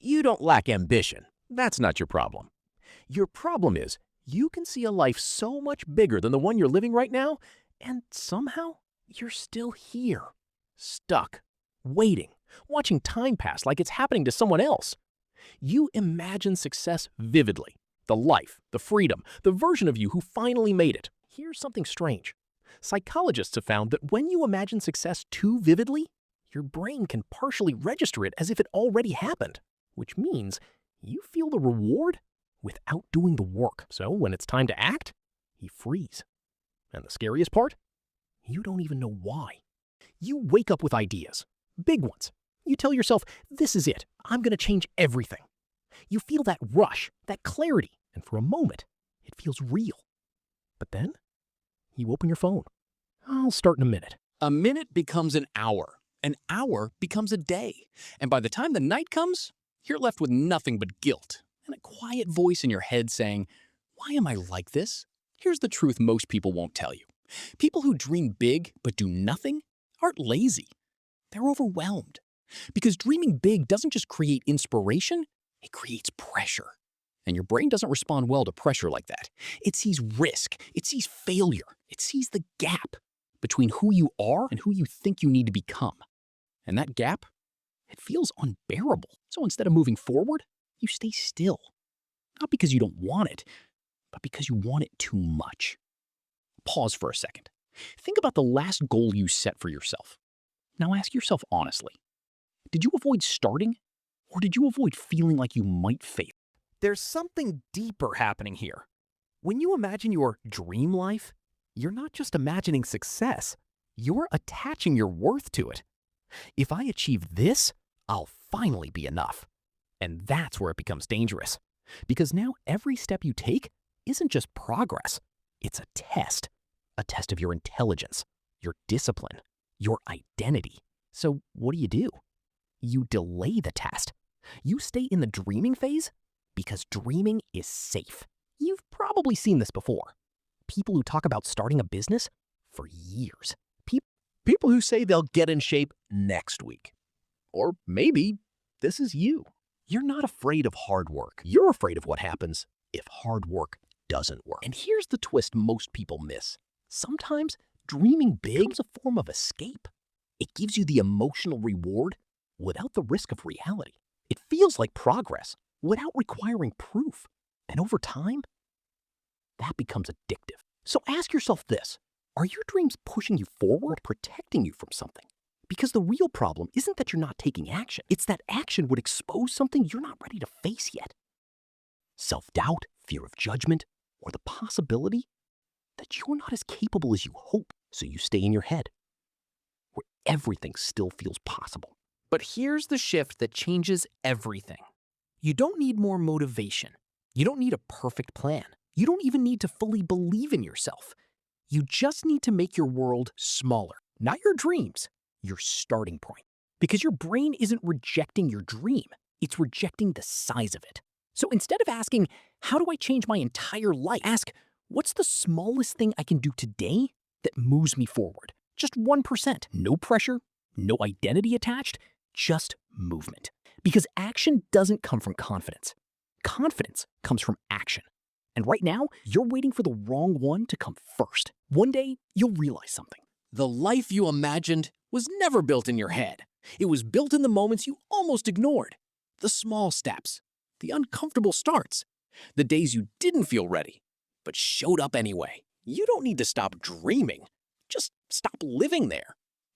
You don't lack ambition. That's not your problem. Your problem is you can see a life so much bigger than the one you're living right now, and somehow you're still here, stuck, waiting, watching time pass like it's happening to someone else. You imagine success vividly, the life, the freedom, the version of you who finally made it. Here's something strange. Psychologists have found that when you imagine success too vividly, your brain can partially register it as if it already happened, which means you feel the reward without doing the work. So when it's time to act, you freeze. And the scariest part? You don't even know why. You wake up with ideas, big ones. You tell yourself, this is it. I'm going to change everything. You feel that rush, that clarity, and for a moment, it feels real. But then, you open your phone. I'll start in a minute. A minute becomes an hour becomes a day. And by the time the night comes, you're left with nothing but guilt and a quiet voice in your head saying, why am I like this? Here's the truth most people won't tell you. People who dream big but do nothing aren't lazy. They're overwhelmed. Because dreaming big doesn't just create inspiration, it creates pressure. And your brain doesn't respond well to pressure like that. It sees risk, it sees failure, it sees the gap between who you are and who you think you need to become. And that gap, it feels unbearable. So instead of moving forward, you stay still. Not because you don't want it, but because you want it too much. Pause for a second. Think about the last goal you set for yourself. Now ask yourself honestly, did you avoid starting, or did you avoid feeling like you might fail? There's something deeper happening here. When you imagine your dream life, you're not just imagining success, you're attaching your worth to it. If I achieve this, I'll finally be enough. And that's where it becomes dangerous. Because now every step you take isn't just progress, it's a test of your intelligence, your discipline, your identity. So what do? You delay the test. You stay in the dreaming phase because dreaming is safe. You've probably seen this before. People who talk about starting a business for years. People who say they'll get in shape next week. Or maybe this is you. You're not afraid of hard work. You're afraid of what happens if hard work doesn't work. And here's the twist most people miss. Sometimes dreaming big becomes a form of escape. It gives you the emotional reward without the risk of reality. It feels like progress without requiring proof. And over time, that becomes addictive. So ask yourself this, are your dreams pushing you forward or protecting you from something? Because the real problem isn't that you're not taking action. It's that action would expose something you're not ready to face yet. Self-doubt, fear of judgment, or the possibility that you're not as capable as you hope. So you stay in your head, where everything still feels possible. But here's the shift that changes everything. You don't need more motivation. You don't need a perfect plan. You don't even need to fully believe in yourself. You just need to make your world smaller. Not your dreams, your starting point. Because your brain isn't rejecting your dream, it's rejecting the size of it. So instead of asking, how do I change my entire life? Ask, what's the smallest thing I can do today that moves me forward? Just 1%. No pressure, no identity attached, just movement. Because action doesn't come from confidence. Confidence comes from action. And right now, you're waiting for the wrong one to come first. One day, you'll realize something. The life you imagined was never built in your head. It was built in the moments you almost ignored. The small steps, the uncomfortable starts, the days you didn't feel ready, but showed up anyway. You don't need to stop dreaming. Just stop living there.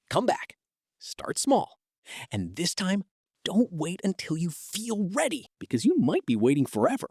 Come back. Start small. And this time, don't wait until you feel ready, because you might be waiting forever.